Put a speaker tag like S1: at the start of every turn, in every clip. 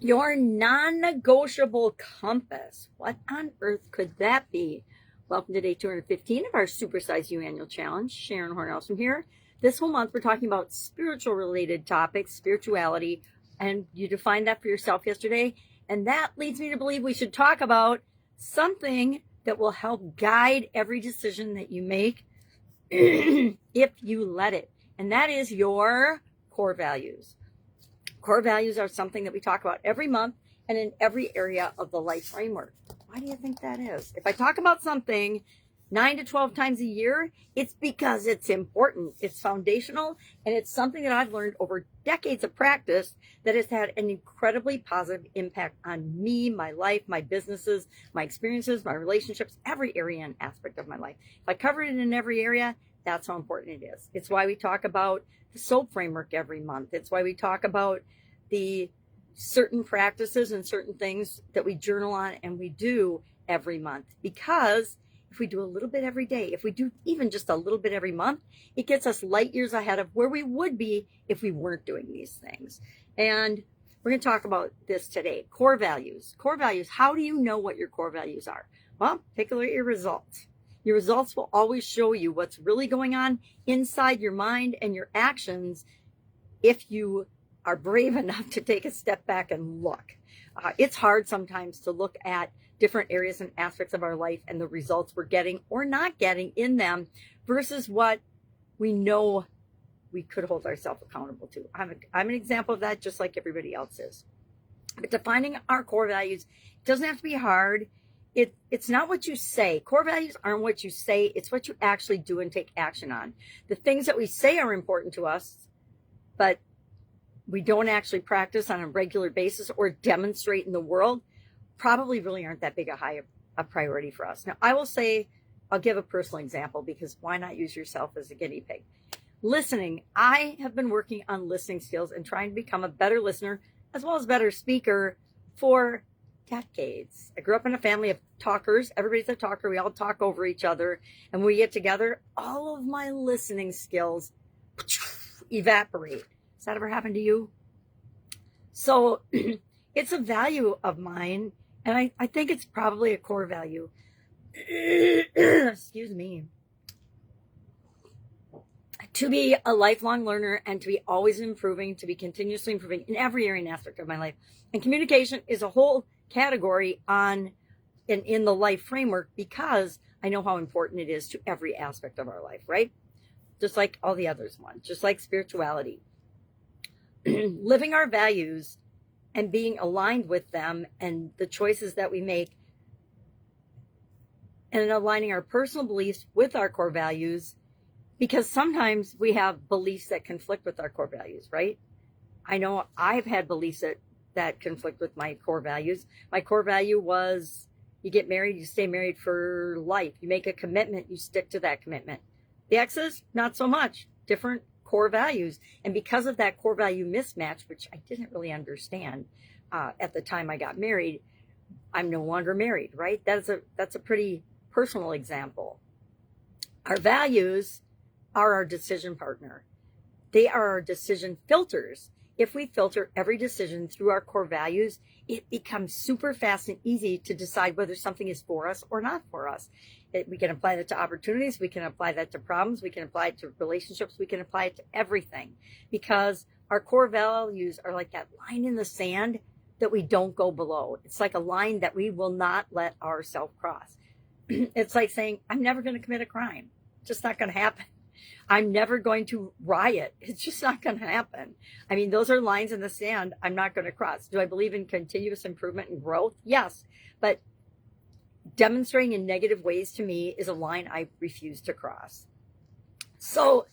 S1: Your non-negotiable compass. What on earth could that be? Welcome to day 215 of our Supersize You Annual Challenge. Sharon Horne-Ellstrom here. This whole month we're talking about spiritual related topics, spirituality, and you defined that for yourself yesterday. And that leads me to believe we should talk about something that will help guide every decision that you make if you let it. And that is your core values. Core values are something that we talk about every month and in every area of the life framework. Why do you think that is? If I talk about something 9 to 12 times a year, it's because it's important. It's foundational, and it's something that I've learned over decades of practice that has had an incredibly positive impact on me, my life, my businesses, my experiences, my relationships, every area and aspect of my life. If I cover it in every area, that's how important it is. It's why we talk about the SOAP framework every month. It's why we talk about the certain practices and certain things that we journal on and we do every month. Because if we do a little bit every day, if we do even just a little bit every month, it gets us light years ahead of where we would be if we weren't doing these things. And we're going to talk about this today. Core values. Core values. How do you know what your core values are? Well, take a look at your results. Your results will always show you what's really going on inside your mind and your actions if you are brave enough to take a step back and look. It's hard sometimes to look at different areas and aspects of our life and the results we're getting or not getting in them versus what we know we could hold ourselves accountable to. I'm an example of that, just like everybody else is. But defining our core values doesn't have to be hard. It's not what you say. Core values aren't what you say. It's what you actually do and take action on. The things that we say are important to us, but we don't actually practice on a regular basis or demonstrate in the world, probably really aren't that big a priority for us. Now, I will say, I'll give a personal example because why not use yourself as a guinea pig? Listening. I have been working on listening skills and trying to become a better listener as well as better speaker for decades. I grew up in a family of talkers. Everybody's a talker. We all talk over each other. And when we get together, all of my listening skills evaporate. Has that ever happened to you? So it's a value of mine, and I think it's probably a core value. Excuse me. To be a lifelong learner and to be always improving, to be continuously improving in every area and aspect of my life. And communication is a whole category in the life framework because I know how important it is to every aspect of our life, right? Just like all the others ones, just like spirituality. Living our values and being aligned with them and the choices that we make and aligning our personal beliefs with our core values, because sometimes we have beliefs that conflict with our core values, right? I know I've had beliefs that conflict with my core values. My core value was you get married, you stay married for life. You make a commitment, you stick to that commitment. The exes, not so much. Different core values. And because of that core value mismatch, which I didn't really understand at the time I got married, I'm no longer married, right? That's a pretty personal example. Our values are our decision partner. They are our decision filters. If we filter every decision through our core values, it becomes super fast and easy to decide whether something is for us or not for us. We can apply that to opportunities. We can apply that to problems. We can apply it to relationships. We can apply it to everything because our core values are like that line in the sand that we don't go below. It's like a line that we will not let ourselves cross. It's like saying, I'm never going to commit a crime. It's just not going to happen. I'm never going to riot. It's just not going to happen. I mean, those are lines in the sand I'm not going to cross. Do I believe in continuous improvement and growth? Yes. But demonstrating in negative ways to me is a line I refuse to cross. So,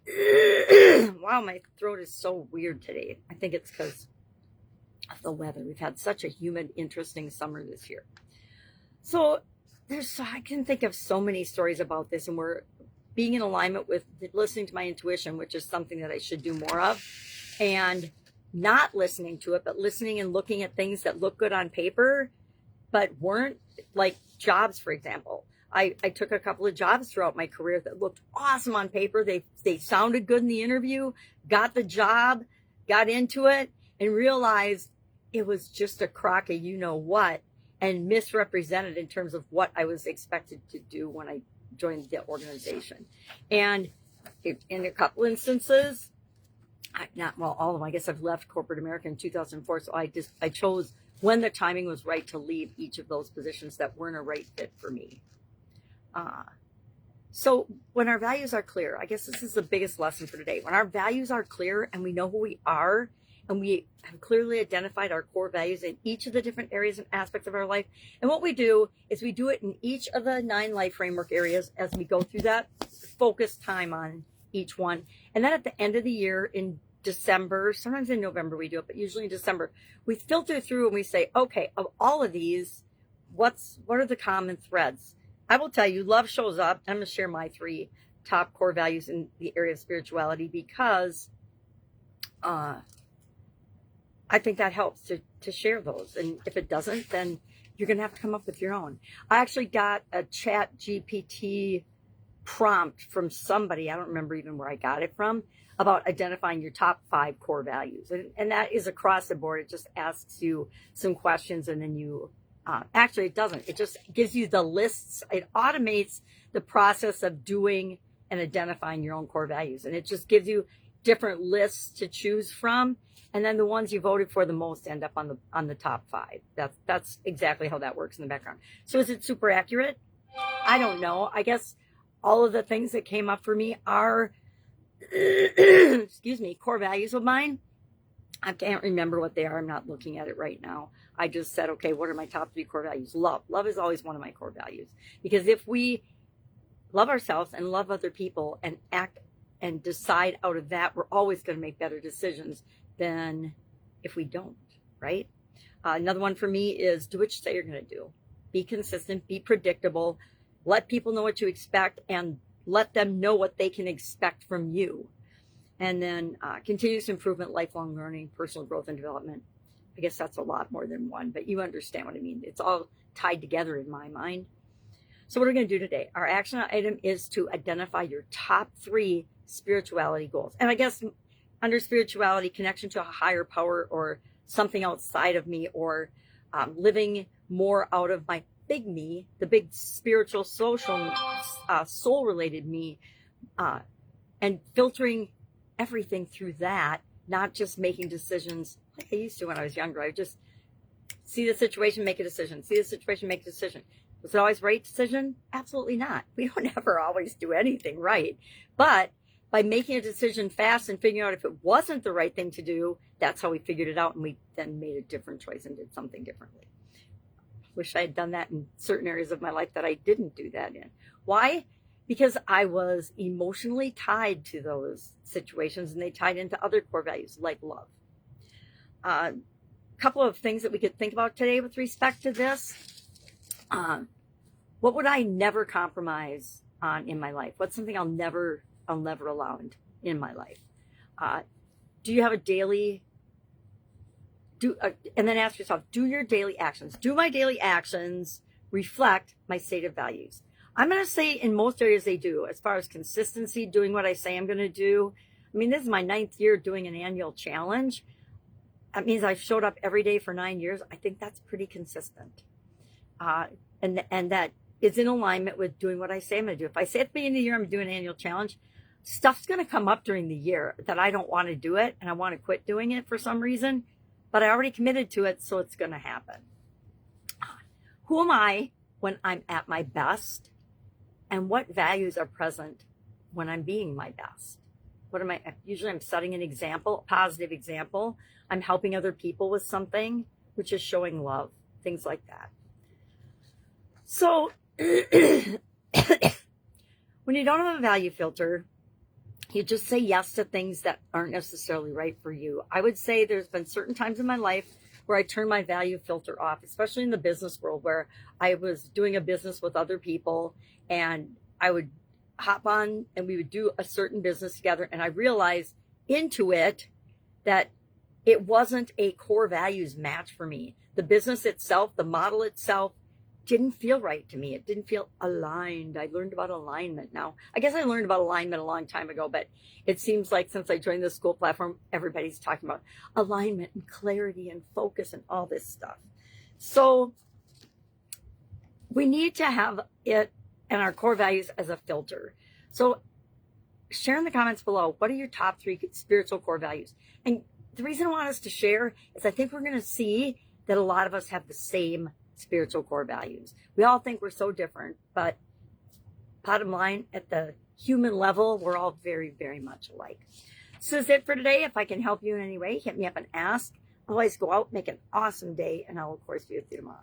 S1: wow, my throat is so weird today. I think it's because of the weather. We've had such a humid, interesting summer this year. So I can think of so many stories about this, and we're being in alignment with listening to my intuition, which is something that I should do more of, and not listening to it, but listening and looking at things that look good on paper, but weren't, like jobs, for example. I took a couple of jobs throughout my career that looked awesome on paper. They sounded good in the interview, got the job, got into it, and realized it was just a crock of you know what and misrepresented in terms of what I was expected to do when I joined the organization. And in a couple instances, all of them, I guess I've left corporate America in 2004. So I chose when the timing was right to leave each of those positions that weren't a right fit for me. So when our values are clear, I guess this is the biggest lesson for today. When our values are clear and we know who we are and we have clearly identified our core values in each of the different areas and aspects of our life. And what we do is we do it in each of the 9 life framework areas as we go through that, focus time on each one. And then at the end of the year in December, sometimes in November we do it, but usually in December, we filter through and we say, okay, of all of these, what are the common threads? I will tell you, love shows up. I'm going to share my 3 top core values in the area of spirituality because I think that helps to share those. And if it doesn't, then you're going to have to come up with your own. I actually got a Chat GPT prompt from somebody, I don't remember even where I got it from, about identifying your top 5 core values. And that is across the board. It just asks you some questions and then you, actually it doesn't. It just gives you the lists. It automates the process of doing and identifying your own core values. And it just gives you different lists to choose from. And then the ones you voted for the most end up on the top 5. That's exactly how that works in the background. So is it super accurate? I don't know. I guess all of the things that came up for me are, excuse me, core values of mine. I can't remember what they are. I'm not looking at it right now. I just said, okay, what are my top 3 core values? Love. Love is always one of my core values. Because if we love ourselves and love other people and act and decide out of that, we're always going to make better decisions than if we don't, right? Another one for me is do what you say you're going to do. Be consistent, be predictable, let people know what you expect, and let them know what they can expect from you. And then continuous improvement, lifelong learning, personal growth and development. I guess that's a lot more than one, but you understand what I mean. It's all tied together in my mind. So what we're going to do today, our action item is to identify your top 3 spirituality goals. And I guess under spirituality, connection to a higher power or something outside of me, or living more out of my big me, the big spiritual, social, soul-related me, and filtering everything through that, not just making decisions like I used to when I was younger. I just see the situation, make a decision. See the situation, make a decision. Was it always the right decision? Absolutely not. We don't ever always do anything right. But by making a decision fast and figuring out if it wasn't the right thing to do, that's how we figured it out, and we then made a different choice and did something differently. Wish I had done that in certain areas of my life that I didn't do that in. Why? Because I was emotionally tied to those situations, and they tied into other core values like love. A couple of things that we could think about today with respect to this. What would I never compromise on in my life? What's something I'll never allow in my life? Do you have a daily, and then ask yourself, do your daily actions, do my daily actions reflect my stated values? I'm going to say in most areas they do. As far as consistency, doing what I say I'm going to do. I mean, this is my 9th year doing an annual challenge. That means I've showed up every day for 9 years. I think that's pretty consistent. And that is in alignment with doing what I say I'm going to do. If I say at the beginning of the year I'm doing an annual challenge, stuff's going to come up during the year that I don't want to do it and I want to quit doing it for some reason, but I already committed to it, so it's going to happen. Who am I when I'm at my best? And what values are present when I'm being my best? What am I? Usually I'm setting an example, a positive example. I'm helping other people with something, which is showing love, things like that. So when you don't have a value filter, you just say yes to things that aren't necessarily right for you. I would say there's been certain times in my life where I turned my value filter off, especially in the business world, where I was doing a business with other people and I would hop on and we would do a certain business together. And I realized into it that it wasn't a core values match for me. The business itself, the model itself didn't feel right to me. It didn't feel aligned. I learned about alignment now. I guess I learned about alignment a long time ago, but it seems like since I joined the school platform, everybody's talking about alignment and clarity and focus and all this stuff. So we need to have it and our core values as a filter. So share in the comments below, what are your top 3 spiritual core values? And the reason I want us to share is I think we're going to see that a lot of us have the same spiritual core values. We all think we're so different, but bottom line, at the human level, we're all very, very much alike. So that's it for today. If I can help you in any way, hit me up and ask. Otherwise, go out, make an awesome day, and I'll, of course, be with you tomorrow.